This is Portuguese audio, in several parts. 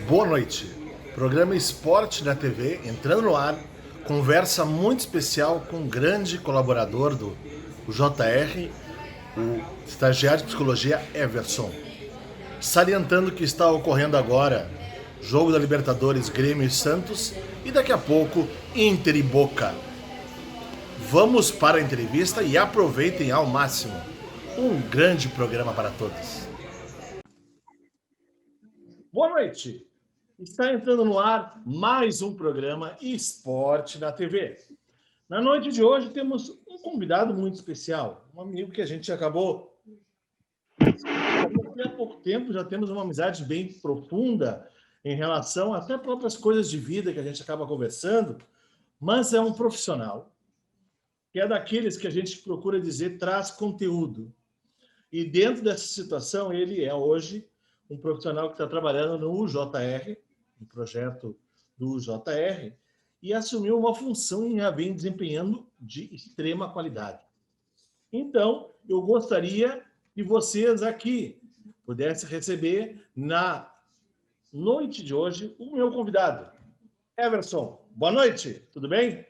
Boa noite. Programa Esporte na TV entrando no ar. Conversa muito especial com um grande colaborador do JR, o estagiário de psicologia Everson. Salientando que está ocorrendo agora jogo da Libertadores Grêmio e Santos e daqui a pouco Inter e Boca. Vamos para a entrevista e aproveitem ao máximo. Um grande programa para todos. Boa noite. Está entrando no ar mais um programa Esporte na TV. Na noite de hoje temos um convidado muito especial, um amigo que a gente acabou há pouco tempo, já temos uma amizade bem profunda em relação até próprias coisas de vida que a gente acaba conversando, mas é um profissional que é daqueles que a gente procura dizer traz conteúdo. E dentro dessa situação, ele é hoje um profissional que está trabalhando no UJR, no projeto do UJR, e assumiu uma função e já vem desempenhando de extrema qualidade. Então, eu gostaria que vocês aqui pudessem receber na noite de hoje o meu convidado, Everson. Boa noite, tudo bem?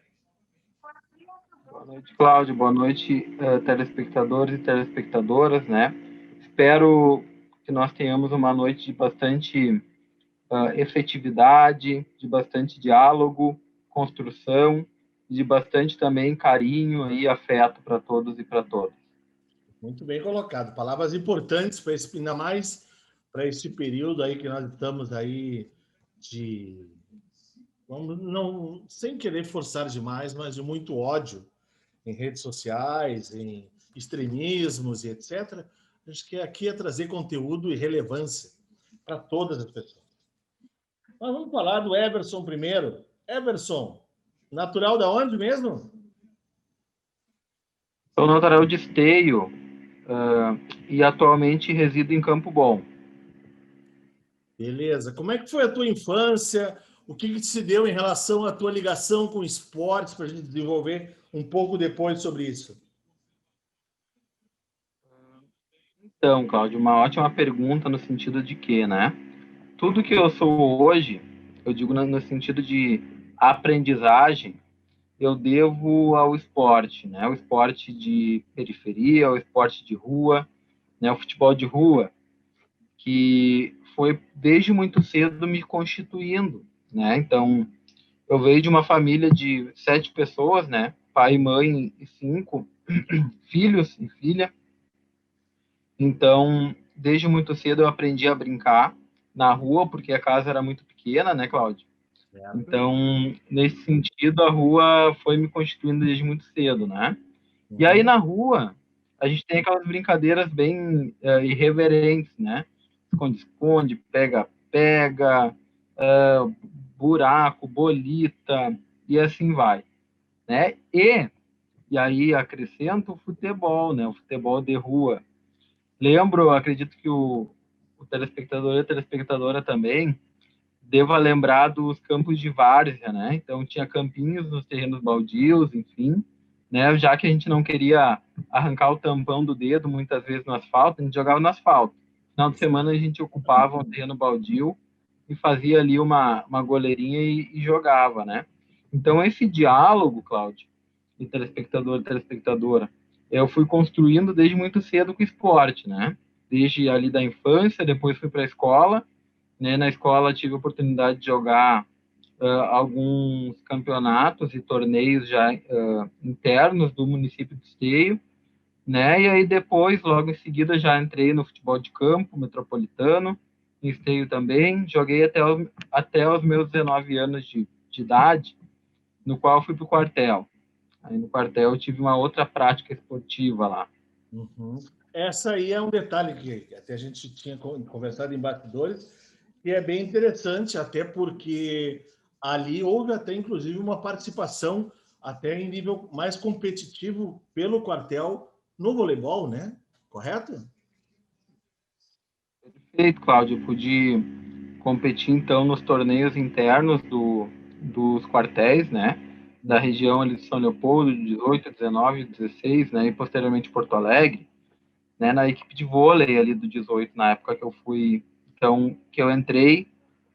Boa noite, Cláudio. Boa noite, telespectadores e telespectadoras, né? Espero que nós tenhamos uma noite de bastante efetividade, de bastante diálogo, construção, de bastante também carinho e afeto para todos e para todas. Muito bem colocado. Palavras importantes para esse, ainda mais para esse período aí que nós estamos aí de, vamos, não, sem querer forçar demais, mas de muito ódio em redes sociais, em extremismos e etc. A gente quer aqui é trazer conteúdo e relevância para todas as pessoas. Mas vamos falar do Everson primeiro. Everson, natural da onde mesmo? Sou natural de Esteio e atualmente resido em Campo Bom. Beleza. Como é que foi a tua infância? O que se deu em relação à tua ligação com esportes para a gente desenvolver um pouco depois sobre isso? Então, Cláudio, uma ótima pergunta no sentido de que, né? Tudo que eu sou hoje, eu digo no sentido de aprendizagem, eu devo ao esporte, né? O esporte de periferia, o esporte de rua, né? O futebol de rua, que foi desde muito cedo me constituindo, né? Então, eu veio de uma família de 7 pessoas, né? Pai, mãe e 5 filhos e filha. Então, desde muito cedo eu aprendi a brincar na rua, porque a casa era muito pequena, né, Cláudio? Certo? Então, nesse sentido, a rua foi me constituindo desde muito cedo, né? E aí, Uhum. na rua, a gente tem aquelas brincadeiras bem irreverentes, né? Esconde-esconde, pega-pega, buraco, bolita, e assim vai, né? E aí acrescento o futebol, né? O futebol de rua. Lembro, acredito que o telespectador e a telespectadora também deva lembrar dos campos de várzea, né? Então tinha campinhos nos terrenos baldios, enfim, né? Já que a gente não queria arrancar o tampão do dedo muitas vezes no asfalto, a gente jogava no asfalto. No final de semana a gente ocupava um terreno baldio e fazia ali uma goleirinha e jogava, né? Então esse diálogo, Cláudio, e telespectador e telespectadora, eu fui construindo desde muito cedo com o esporte, né? Desde ali da infância, depois fui para a escola, né? Na escola tive a oportunidade de jogar alguns campeonatos e torneios já internos do município de Esteio, né? E aí depois, logo em seguida, já entrei no futebol de campo, metropolitano, em Esteio também. Joguei até os meus 19 anos de idade, no qual fui para o quartel. Aí no quartel eu tive uma outra prática esportiva lá. Uhum. Essa aí é um detalhe que até a gente tinha conversado em bastidores, e é bem interessante, até porque ali houve até inclusive uma participação até em nível mais competitivo pelo quartel no voleibol, né? Correto? Perfeito, Cláudio. Eu pude competir então nos torneios internos dos quartéis, né? Da região ali de São Leopoldo, 18, 19, 16, né? E posteriormente Porto Alegre, né? Na equipe de vôlei ali do 18, na época que eu fui, então, que eu entrei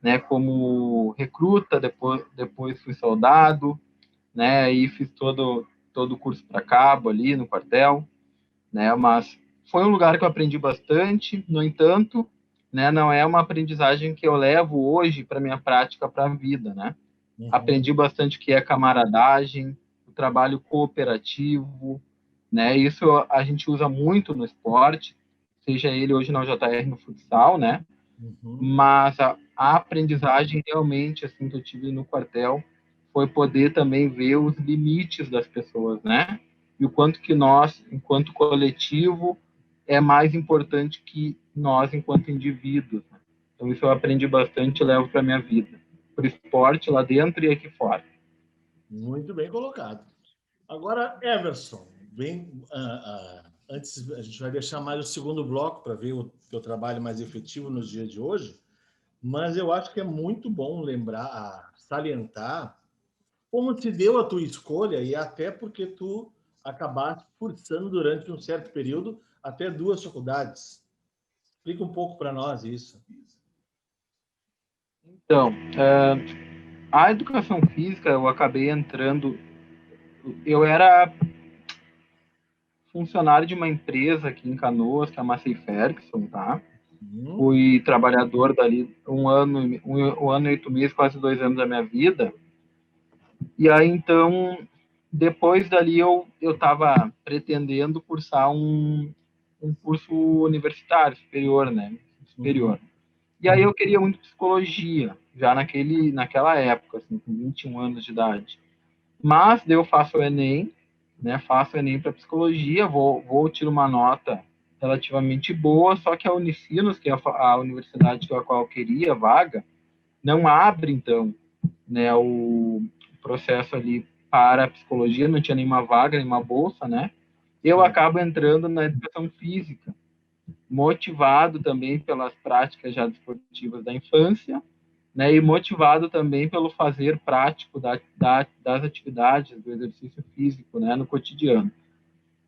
né, como recruta, depois fui soldado, né, e fiz todo o curso para cabo ali no quartel, né, mas foi um lugar que eu aprendi bastante, no entanto, né, não é uma aprendizagem que eu levo hoje para minha prática para a vida, né. Uhum. Aprendi bastante o que é camaradagem, o trabalho cooperativo, né, isso a gente usa muito no esporte, seja ele hoje na UJR no futsal, né, Uhum. mas a aprendizagem realmente assim que eu tive no quartel foi poder também ver os limites das pessoas, né? E o quanto que nós, enquanto coletivo, é mais importante que nós enquanto indivíduos. Né? Então isso eu aprendi bastante e levo para minha vida, por esporte lá dentro e aqui fora. Muito bem colocado. Agora, Everson, antes a gente vai deixar mais o segundo bloco para ver o teu trabalho mais efetivo nos dias de hoje, mas eu acho que é muito bom lembrar, salientar como se deu a tua escolha e até porque tu acabaste cursando durante um certo período até duas faculdades. Explica um pouco para nós isso. Então, a educação física eu acabei entrando, eu era funcionário de uma empresa aqui em Canoas, que é a Massey Ferguson, tá? Hum, Fui trabalhador dali um ano e 8 meses, quase 2 anos da minha vida. E aí, então, depois dali eu estava pretendendo cursar um curso universitário superior, né? uhum, Superior. E aí eu queria muito psicologia, já naquela época, assim, com 21 anos de idade. Mas daí eu faço o Enem, né? Faço o Enem para psicologia, vou tirar uma nota relativamente boa, só que a Unicinos, que é a universidade a qual eu queria vaga, não abre, então, né, o processo ali para a psicologia, não tinha nenhuma vaga, nenhuma bolsa, né? Eu certo. acabo entrando na educação física, motivado também pelas práticas já desportivas da infância, né, e motivado também pelo fazer prático das atividades, do exercício físico, né, no cotidiano.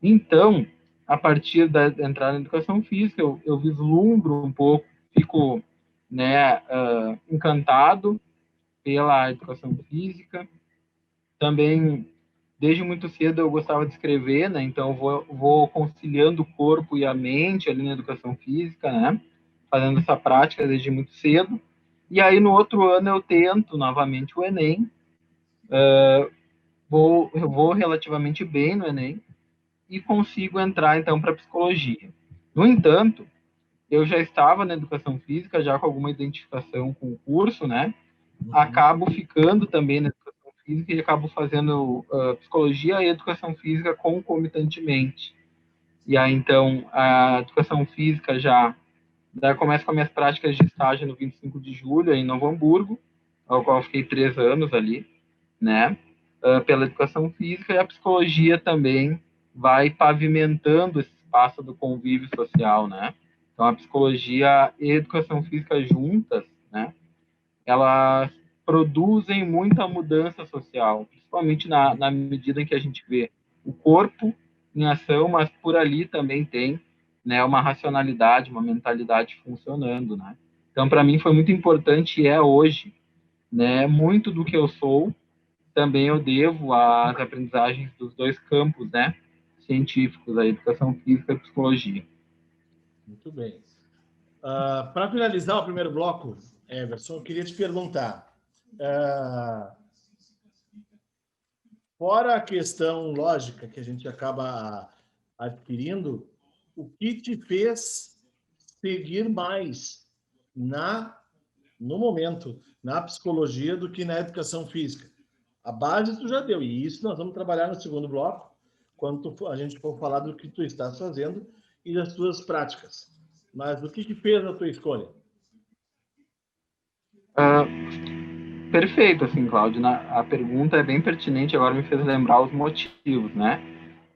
Então, a partir da entrada na educação física, eu vislumbro um pouco, fico, né, encantado pela educação física. Também, desde muito cedo, eu gostava de escrever, né, então vou conciliando o corpo e a mente ali na educação física, né, fazendo essa prática desde muito cedo. E aí, no outro ano, eu tento novamente o Enem, eu vou relativamente bem no Enem e consigo entrar, então, para psicologia. No entanto, eu já estava na educação física, já com alguma identificação com o curso, né? Uhum, Acabo ficando também na educação física e acabo fazendo psicologia e educação física concomitantemente. E aí, então, a educação física já daí começo com as minhas práticas de estágio no 25 de julho, em Novo Hamburgo, ao qual eu fiquei 3 anos ali, né? Pela educação física, e a psicologia também vai pavimentando esse espaço do convívio social, né? Então, a psicologia e a educação física juntas, né? Elas produzem muita mudança social, principalmente na medida em que a gente vê o corpo em ação, mas por ali também tem, né, uma racionalidade, uma mentalidade funcionando, né? Então, para mim foi muito importante e é hoje, né, muito do que eu sou também eu devo às aprendizagens dos dois campos, né, científicos, a educação física e a psicologia. muito bem. Para finalizar o primeiro bloco, Everson, eu queria te perguntar, ah, fora a questão lógica que a gente acaba adquirindo, o que te fez seguir mais na no momento na psicologia do que na educação física? A base tu já deu, e isso nós vamos trabalhar no segundo bloco, quando a gente for falar do que tu estás fazendo e das tuas práticas. Mas o que fez a tua escolha? Uh, Perfeito, assim, Cláudio, a pergunta é bem pertinente, agora me fez lembrar os motivos, né?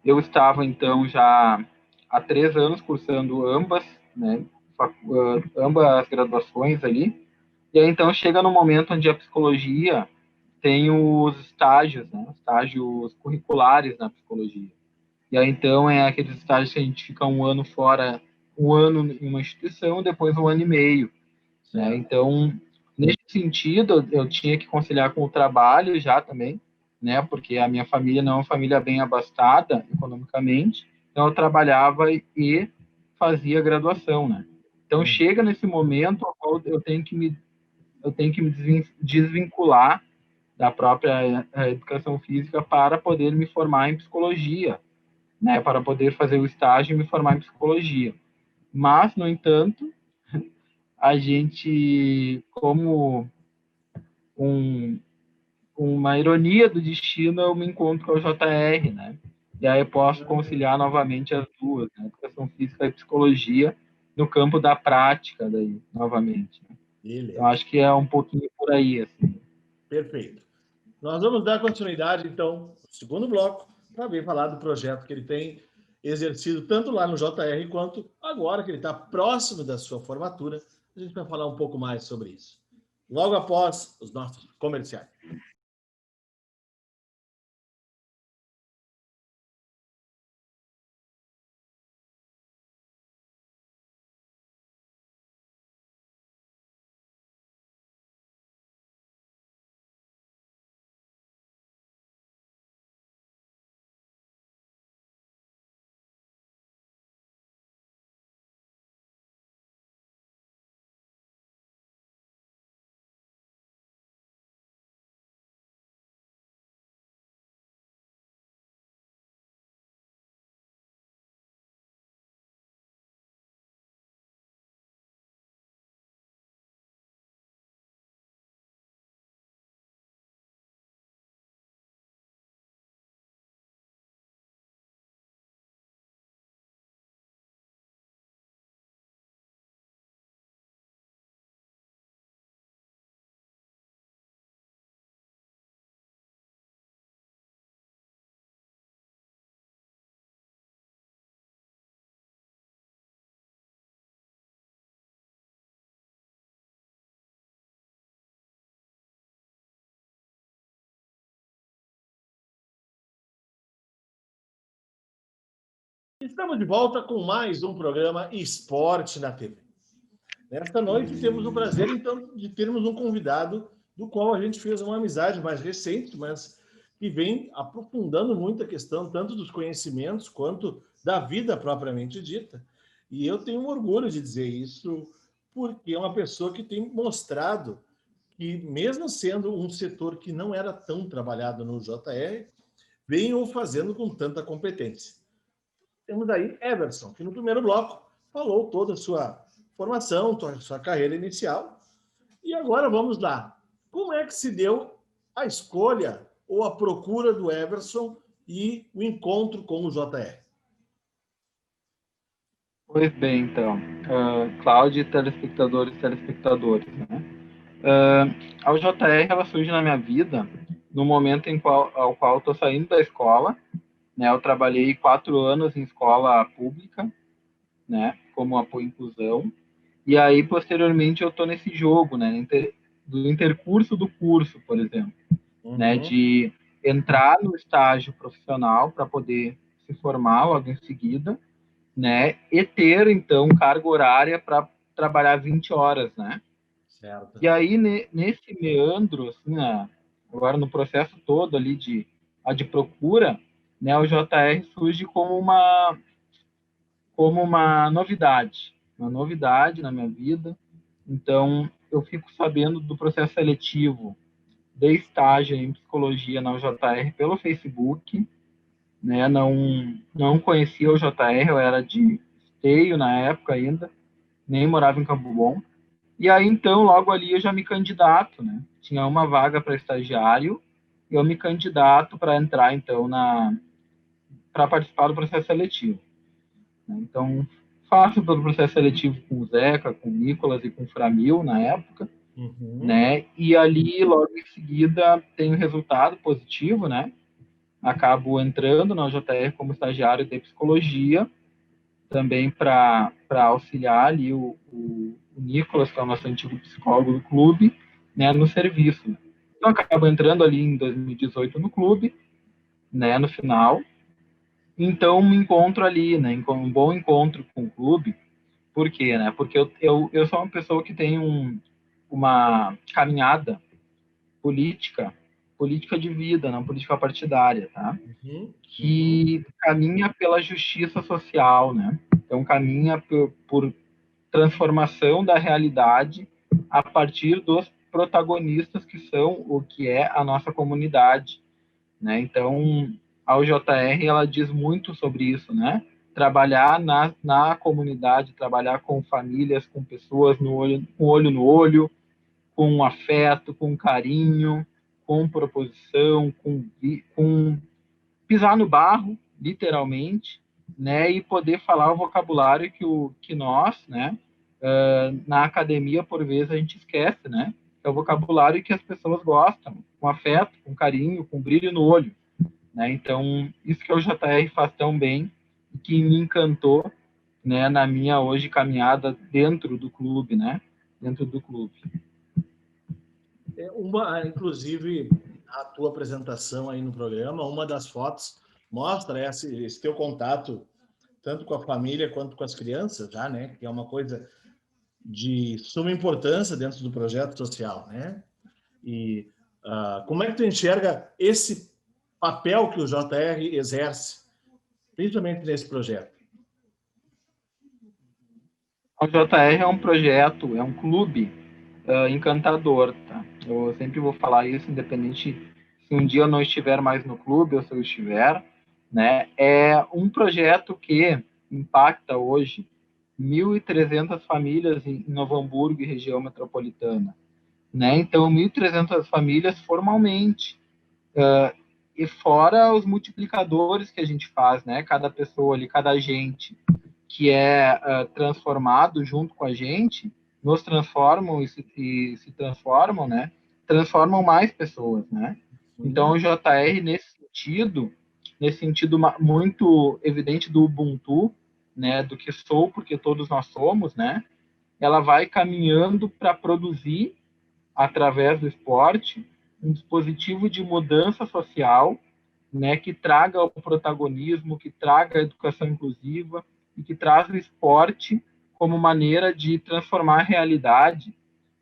Eu estava, então, já há 3 anos cursando ambas, né, ambas graduações ali, e aí, então, chega no momento onde a psicologia tem os estágios, né, estágios curriculares na psicologia. E aí, então, é aqueles estágios que a gente fica um ano fora, um ano em uma instituição, depois um ano e meio, né? Certo. Então, nesse sentido, eu tinha que conciliar com o trabalho já também, né? Porque a minha família não é uma família bem abastada economicamente, então eu trabalhava e fazia graduação, né? Então chega nesse momento ao qual eu tenho que me desvincular da própria educação física para poder me formar em psicologia, né? Para poder fazer o estágio e me formar em psicologia. Mas, no entanto, a gente, como um, uma ironia do destino, eu me encontro com o JR, né? E aí eu posso conciliar novamente as duas, né? Educação física e psicologia, no campo da prática, daí, novamente. Né? Então, Beleza. acho que é um pouquinho por aí, assim. Perfeito. Nós vamos dar continuidade, então, ao segundo bloco, para vir falar do projeto que ele tem exercido tanto lá no JR quanto agora que ele está próximo da sua formatura. A gente vai falar um pouco mais sobre isso. Logo após os nossos comerciais. Estamos de volta com mais um programa Esporte na TV. Nesta noite temos o prazer, então, de termos um convidado do qual a gente fez uma amizade mais recente, mas que vem aprofundando muito a questão tanto dos conhecimentos quanto da vida propriamente dita. E eu tenho um orgulho de dizer isso, porque é uma pessoa que tem mostrado que, mesmo sendo um setor que não era tão trabalhado no JR, vem o fazendo com tanta competência. Temos aí Everson, que no primeiro bloco falou toda a sua formação, sua carreira inicial. E agora vamos lá. Como é que se deu a escolha ou a procura do Everson e o encontro com o JR? Pois bem, então, Cláudio, telespectadores, telespectadoras, né? A UJR, ela surge na minha vida no momento ao qual estou saindo da escola, né? Eu trabalhei 4 anos em escola pública, né? Como apoio à inclusão. E aí, posteriormente, eu estou nesse jogo, né? Do intercurso do curso, por exemplo, né? De entrar no estágio profissional para poder se formar logo em seguida, né? E ter, então, carga horária para trabalhar 20 horas, né? Certo. E aí, nesse meandro, assim, agora no processo todo ali de procura, né, o JR surge como uma novidade na minha vida. Então, eu fico sabendo do processo seletivo de estágio em psicologia na UJR pelo Facebook, né? Não conhecia o JR, eu era de Esteio na época ainda, nem morava em Campo Bom. E aí, então, logo ali eu já me candidato, né? Tinha uma vaga para estagiário, e eu me candidato para entrar, então, para participar do processo seletivo. Né? Então, faço todo o processo seletivo com o Zeca, com o Nicolas e com o Framil, na época, né? E ali, logo em seguida, tem o resultado positivo, né? Acabo entrando na UJR como estagiário de psicologia, também para auxiliar ali o Nicolas, que é o nosso antigo psicólogo do clube, né, no serviço. Então, acabo entrando ali em 2018 no clube, né, no final. Então, me encontro ali, né, um bom encontro com o clube. Por quê, né? Porque eu sou uma pessoa que tem uma caminhada política de vida, não política partidária, tá? Que caminha pela justiça social, né? Então, caminha por transformação da realidade a partir dos protagonistas que são o que é a nossa comunidade, né? Então, a UJR, ela diz muito sobre isso, né? Trabalhar na comunidade, trabalhar com famílias, com pessoas com olho no olho, com afeto, com carinho, com proposição, com pisar no barro, literalmente, né, e poder falar o vocabulário que nós, né, na academia, por vezes, a gente esquece, né, é o vocabulário que as pessoas gostam, com afeto, com carinho, com brilho no olho, né, então, isso que o JR faz tão bem, e que me encantou, né, na minha, hoje, caminhada dentro do clube, né, dentro do clube. Inclusive, a tua apresentação aí no programa, uma das fotos mostra esse teu contato tanto com a família quanto com as crianças, já, né? Que é uma coisa de suma importância dentro do projeto social, né? E como é que tu enxerga esse papel que o JR exerce, principalmente nesse projeto? O JR é um projeto, é um clube encantador, tá? Eu sempre vou falar isso, independente se um dia eu não estiver mais no clube ou se eu estiver, né? É um projeto que impacta hoje 1.300 famílias em Novo Hamburgo e região metropolitana, né? Então, 1.300 famílias formalmente, e fora os multiplicadores que a gente faz, né? Cada pessoa ali, cada agente que é transformado junto com a gente, nos transformam e se transformam, né? Transformam mais pessoas, né? Então, o JR, nesse sentido muito evidente do Ubuntu, né? Do que sou, porque todos nós somos, né? Ela vai caminhando para produzir, através do esporte, um dispositivo de mudança social, né, que traga o protagonismo, que traga a educação inclusiva e que traz o esporte como maneira de transformar a realidade,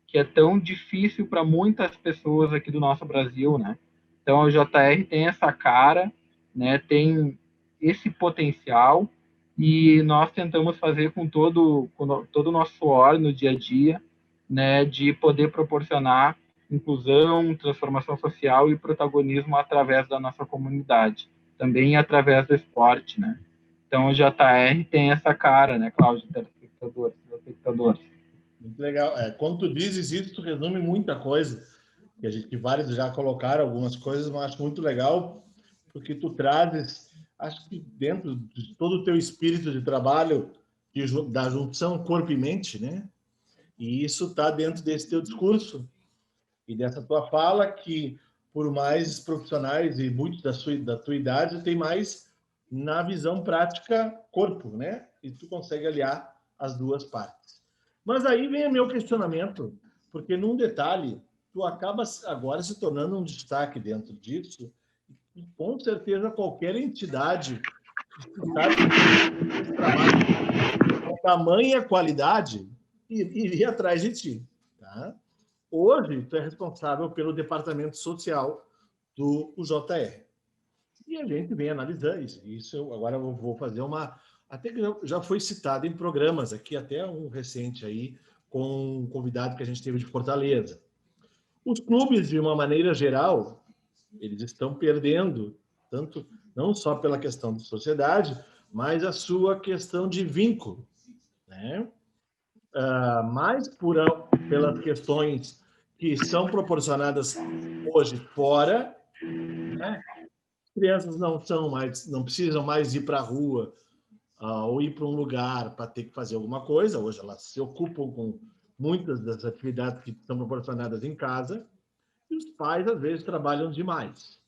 que é tão difícil para muitas pessoas aqui do nosso Brasil, né? Então, a JR tem essa cara, né, tem esse potencial e nós tentamos fazer com todo o nosso suor no dia a dia, né, de poder proporcionar inclusão, transformação social e protagonismo através da nossa comunidade, também através do esporte, né? Então, o JR tem essa cara, né, Cláudio, telespectadores. Muito legal. Quando tu dizes isso, tu resume muita coisa. Que vários já colocaram algumas coisas, mas acho muito legal, porque tu trazes, acho que dentro de todo o teu espírito de trabalho, da junção corpo e mente, né? E isso está dentro desse teu discurso e dessa tua fala, que por mais profissionais e muitos da tua idade, tem mais na visão prática corpo, né? E tu consegue aliar as duas partes. Mas aí vem o meu questionamento, porque num detalhe, tu acaba agora se tornando um destaque dentro disso, e com certeza qualquer entidade que sabe esse trabalho com tamanha qualidade iria atrás de ti, tá? Hoje, tu é responsável pelo departamento social do UJR. E a gente vem analisando isso. Agora eu vou fazer uma... Até que já foi citado em programas aqui, até um recente aí, com um convidado que a gente teve de Fortaleza. Os clubes, de uma maneira geral, eles estão perdendo, tanto não só pela questão de sociedade, mas a sua questão de vínculo, né? Mais pelas questões que são proporcionadas hoje fora, né? Crianças não precisam mais ir para a rua ou ir para um lugar para ter que fazer alguma coisa. Hoje elas se ocupam com muitas das atividades que são proporcionadas em casa, e os pais às vezes trabalham demais.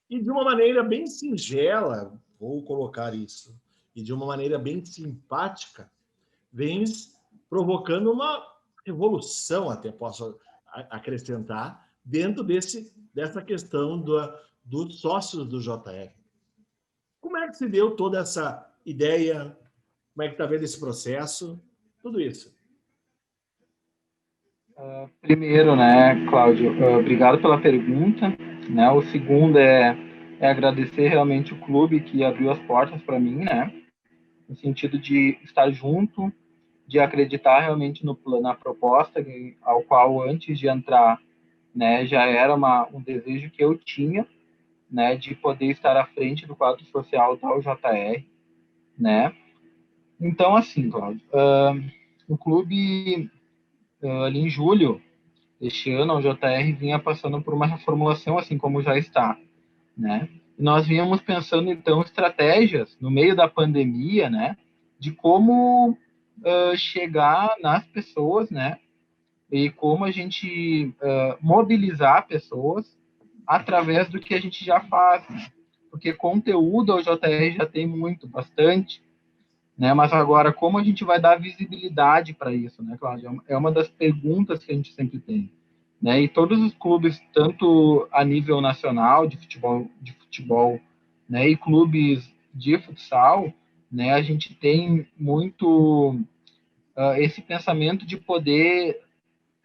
E de uma maneira bem singela, vou colocar isso, e de uma maneira bem simpática, vem provocando uma evolução, até posso acrescentar, dentro dessa questão dos sócios do JR. Como é que se deu toda essa ideia? Como é que está vendo esse processo? Tudo isso. Primeiro, né, Cláudio, obrigado pela pergunta, né? O segundo é agradecer realmente o clube que abriu as portas para mim, né? No sentido de estar junto, de acreditar realmente na proposta, ao qual antes de entrar, né, já era um desejo que eu tinha, né, de poder estar à frente do quadro social da UJR, né? Então, assim, Cláudio, o clube, ali em julho deste ano, a UJR vinha passando por uma reformulação, assim como já está, né? E nós vínhamos pensando, então, estratégias no meio da pandemia, né, de como chegar nas pessoas, né, e como a gente mobilizar pessoas através do que a gente já faz, né? Porque conteúdo a JR já tem muito, bastante, né? Mas agora, como a gente vai dar visibilidade para isso, né, Cláudio? É uma das perguntas que a gente sempre tem, né? E todos os clubes, tanto a nível nacional de futebol, né, e clubes de futsal, né, a gente tem muito esse pensamento de poder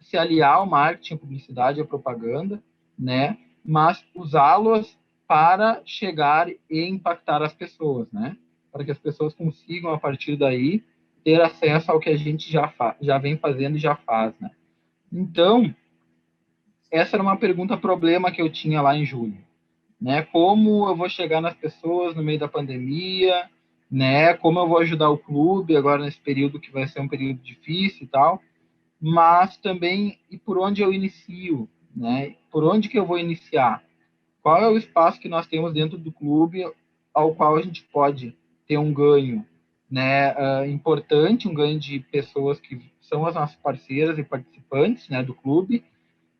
se aliar ao marketing, à publicidade, à propaganda, né? Mas usá-los para chegar e impactar as pessoas, né? Para que as pessoas consigam, a partir daí, ter acesso ao que a gente já vem fazendo e já faz, né? Então, essa era uma pergunta problema que eu tinha lá em julho, né? Como eu vou chegar nas pessoas no meio da pandemia, né? Como eu vou ajudar o clube agora nesse período que vai ser um período difícil e tal, mas também e por onde eu inicio, né? Por onde que eu vou iniciar? Qual é o espaço que nós temos dentro do clube ao qual a gente pode ter um ganho, né? Importante, um ganho de pessoas que são as nossas parceiras e participantes, né, do clube,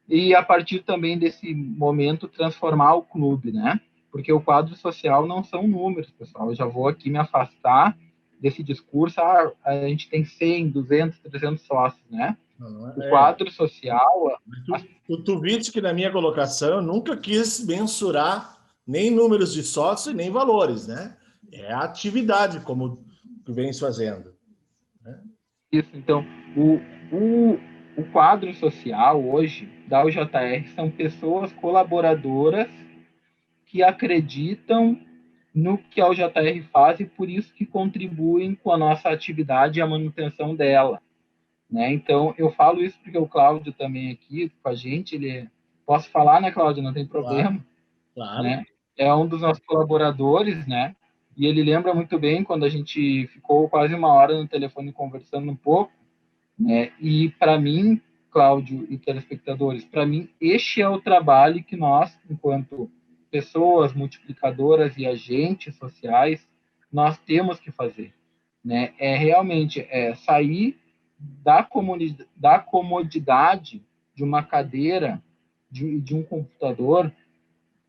e a partir também desse momento transformar o clube, né? Porque o quadro social não são números, pessoal. Eu já vou aqui me afastar desse discurso, a gente tem 100, 200, 300 sócios, né? Não, O quadro social. tu viste que na minha colocação eu nunca quis mensurar nem números de sócios e nem valores, né? É a atividade como tu vens fazendo. Né? Isso, então, o quadro social hoje da UJR são pessoas colaboradoras que acreditam no que a UJR faz e por isso que contribuem com a nossa atividade e a manutenção dela, né? Então, eu falo isso porque o Cláudio também aqui com a gente, posso falar, né, Cláudio? Não tem Claro, problema, claro. né? É um dos nossos colaboradores, né? E ele lembra muito bem quando a gente ficou quase uma hora no telefone conversando um pouco, né? E para mim, Cláudio e telespectadores, para mim este é o trabalho que nós, enquanto pessoas multiplicadoras e agentes sociais, nós temos que fazer, né? É realmente sair da comodidade de uma cadeira, de um computador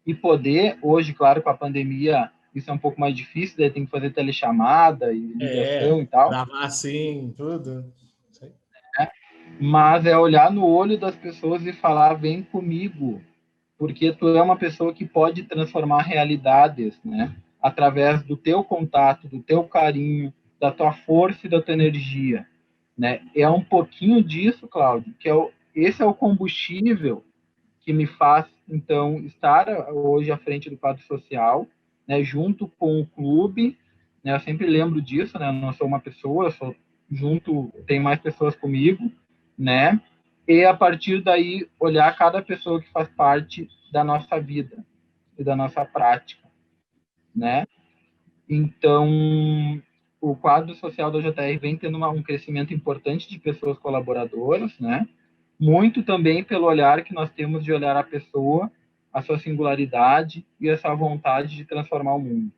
e poder, hoje, claro, com a pandemia, isso é um pouco mais difícil, daí tem que fazer telechamada e ligação e tal, Gravar assim, tudo. né? Mas é olhar no olho das pessoas e falar, vem comigo, porque tu é uma pessoa que pode transformar realidades, né? Através do teu contato, do teu carinho, da tua força e da tua energia, né? É um pouquinho disso, Cláudio, esse é o combustível que me faz, então, estar hoje à frente do quadro social, né, junto com o clube, né, eu sempre lembro disso, né, eu não sou uma pessoa, eu sou junto, tem mais pessoas comigo, né, e a partir daí olhar cada pessoa que faz parte da nossa vida e da nossa prática, né. Então, o quadro social da JR vem tendo um crescimento importante de pessoas colaboradoras, né? Muito também pelo olhar que nós temos de olhar a pessoa, a sua singularidade e essa vontade de transformar o mundo.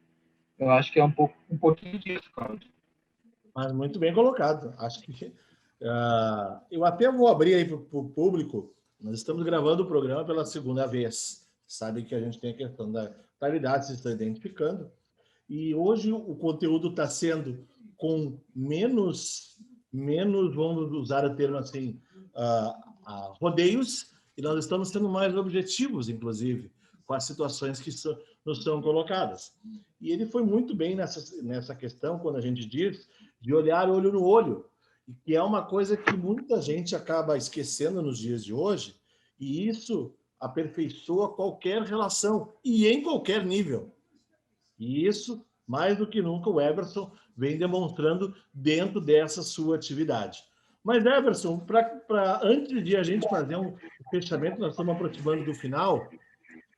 Eu acho que é um pouquinho disso, Cláudio. Mas muito bem colocado. Acho que eu até vou abrir aí para o público. Nós estamos gravando o programa pela segunda vez. Sabe que a gente tem a questão da qualidade, se está identificando. E hoje o conteúdo está sendo com menos, vamos usar o termo assim, rodeios, e nós estamos sendo mais objetivos, inclusive, com as situações que nos são colocadas. E ele foi muito bem nessa questão, quando a gente diz, de olhar olho no olho. e que é uma coisa que muita gente acaba esquecendo nos dias de hoje, e isso aperfeiçoa qualquer relação e em qualquer nível. E isso, mais do que nunca, o Everson vem demonstrando dentro dessa sua atividade. Mas, Everson, antes de a gente fazer um fechamento, nós estamos aproximando do final,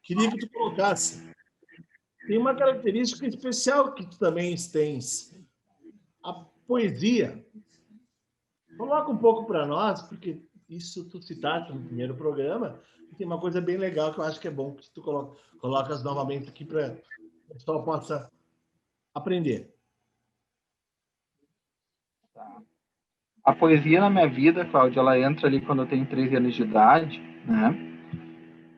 queria que tu colocasse. Tem uma característica especial que tu também tens, a poesia. Coloca um pouco para nós, porque isso tu citaste no primeiro programa, e tem uma coisa bem legal que eu acho que é bom que tu colocas novamente aqui para o pessoal possa aprender. Tá. A poesia na minha vida, Cláudia, ela entra ali quando eu tenho 13 anos de idade, né?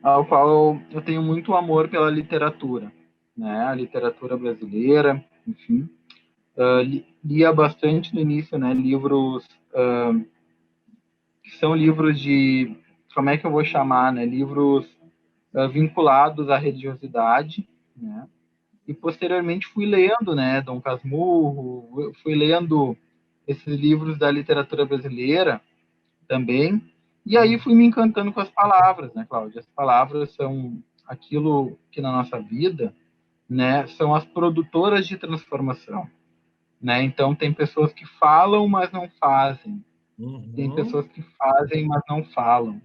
Ao qual eu tenho muito amor pela literatura, né? A literatura brasileira, enfim. Lia bastante no início, né? Livros que são livros de, como é que eu vou chamar, né? Livros vinculados à religiosidade, né? E posteriormente fui lendo, né? Dom Casmurro, fui lendo esses livros da literatura brasileira também. E aí fui me encantando com as palavras, né, Cláudia? As palavras são aquilo que na nossa vida, né, são as produtoras de transformação, né? Então tem pessoas que falam, mas não fazem. Tem pessoas que fazem, mas não falam,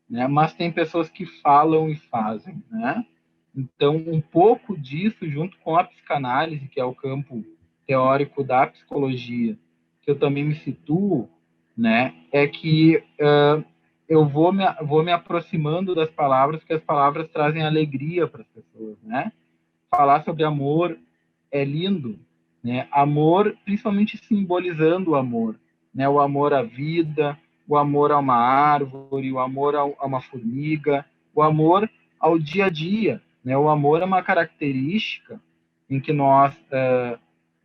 né? Mas tem pessoas que falam e fazem, né? Então, um pouco disso, junto com a psicanálise, que é o campo teórico da psicologia, que eu também me situo, né, é que eu vou me aproximando das palavras, porque as palavras trazem alegria para as pessoas, né? Falar sobre amor é lindo, né? Amor, principalmente simbolizando o amor, né? O amor à vida, o amor a uma árvore, o amor a uma formiga, o amor ao dia a dia, né? O amor é uma característica em que nós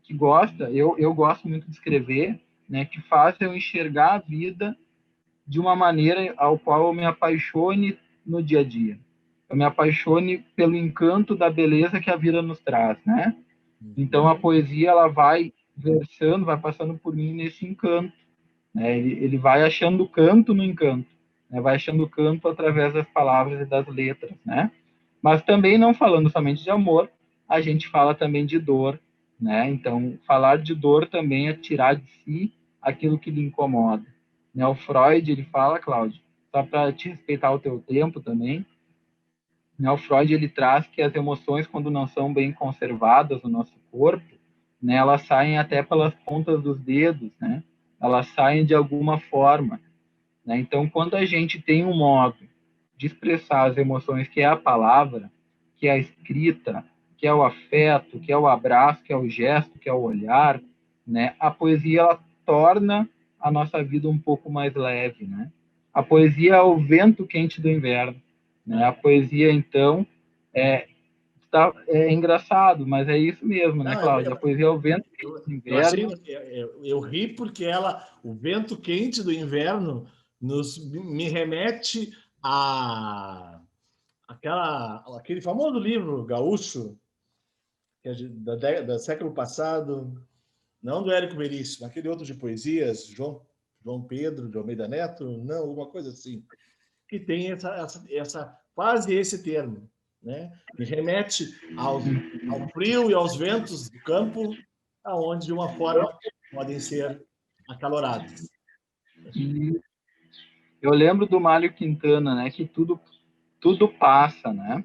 que gosta, eu gosto muito de escrever, né? Que faz eu enxergar a vida de uma maneira ao qual eu me apaixone no dia a dia. Eu me apaixone pelo encanto da beleza que a vida nos traz, né? Então a poesia ela vai versando, vai passando por mim nesse encanto, né? Ele vai achando canto no encanto, né? Vai achando canto através das palavras e das letras, né? Mas também não falando somente de amor, a gente fala também de dor, né? Então falar de dor também é tirar de si aquilo que lhe incomoda, né? O Freud ele fala, Cláudio, só para te respeitar o teu tempo também, né? O Freud ele traz que as emoções, quando não são bem conservadas no nosso corpo, né, elas saem até pelas pontas dos dedos, né? Elas saem de alguma forma, né? Então, quando a gente tem um modo de expressar as emoções, que é a palavra, que é a escrita, que é o afeto, que é o abraço, que é o gesto, que é o olhar, né? A poesia ela torna a nossa vida um pouco mais leve, né? A poesia é o vento quente do inverno, né? A poesia, então, é engraçado, mas é isso mesmo, né, Não, Cláudia? A poesia é o vento quente do eu achei, inverno. eu ri porque o vento quente do inverno me remete a aquele famoso livro gaúcho que é do século passado, não do Érico Veríssimo, aquele outro de poesias, João Pedro de Almeida Neto, não, alguma coisa assim, que tem quase esse termo, né? Me remete ao frio e aos ventos do campo, aonde de uma forma podem ser acalorados. E eu lembro do Mário Quintana, né, que tudo passa, né?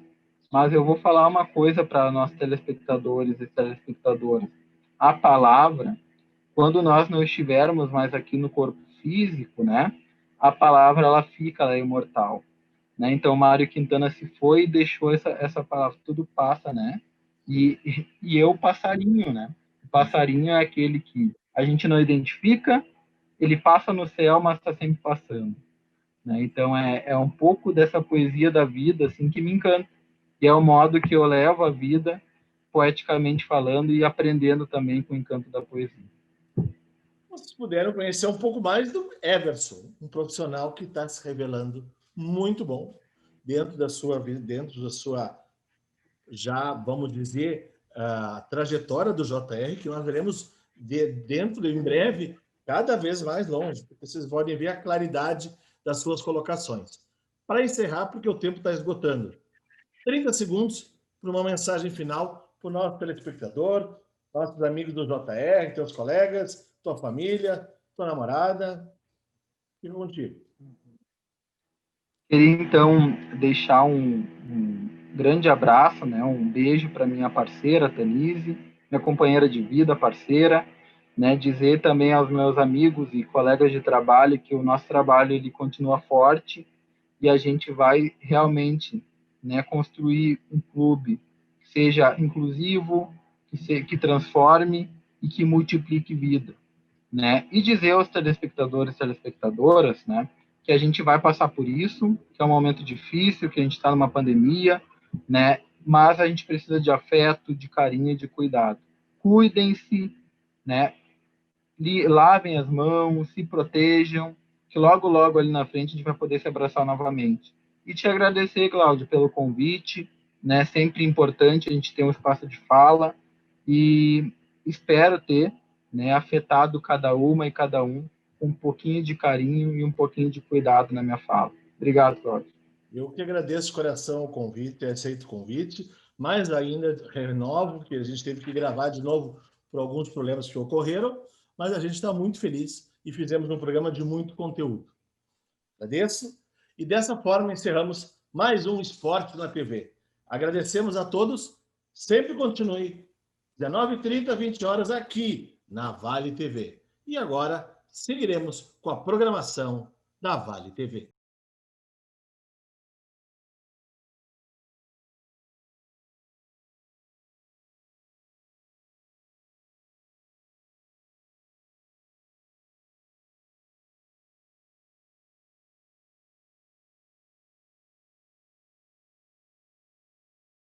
Mas eu vou falar uma coisa para nós telespectadores e telespectadoras. A palavra, quando nós não estivermos mais aqui no corpo físico, né? A palavra ela fica, ela é imortal, né? Então Mário Quintana se foi e deixou essa palavra, tudo passa, né? E eu passarinho, né? O passarinho é aquele que a gente não identifica, ele passa no céu, mas está sempre passando, né? Então é um pouco dessa poesia da vida assim que me encanta. E é o modo que eu levo a vida, poeticamente falando, e aprendendo também com o encanto da poesia. Vocês puderam conhecer um pouco mais do Everson, um profissional que está se revelando muito bom dentro da sua vida, dentro da sua, já vamos dizer, a trajetória do JR, que nós veremos dentro, em breve, cada vez mais longe, porque vocês podem ver a claridade das suas colocações. Para encerrar, porque o tempo está esgotando, 30 segundos para uma mensagem final para o nosso telespectador, nossos amigos do JR, teus colegas, tua família, tua namorada. Fica contigo. Queria, então, deixar um grande abraço, né? Um beijo para minha parceira, Tanise, minha companheira de vida, parceira, né? Dizer também aos meus amigos e colegas de trabalho que o nosso trabalho ele continua forte e a gente vai realmente, né, construir um clube que seja inclusivo, que transforme e que multiplique vida, né? E dizer aos telespectadores e telespectadoras, né, que a gente vai passar por isso, que é um momento difícil, que a gente está numa pandemia, né? Mas a gente precisa de afeto, de carinho e de cuidado. Cuidem-se, né? Lavem as mãos, se protejam, que logo, logo ali na frente a gente vai poder se abraçar novamente. E te agradecer, Cláudio, pelo convite, né? Sempre importante a gente ter um espaço de fala e espero ter, né, afetado cada uma e cada um com um pouquinho de carinho e um pouquinho de cuidado na minha fala. Obrigado, Cláudio. Eu que agradeço de coração o convite, aceito o convite, mas ainda renovo, que a gente teve que gravar de novo por alguns problemas que ocorreram, mas a gente está muito feliz e fizemos um programa de muito conteúdo. Agradeço. E dessa forma encerramos mais um Esporte na TV. Agradecemos a todos. Sempre continue 19h30, 20 horas aqui na Vale TV. E agora seguiremos com a programação da Vale TV.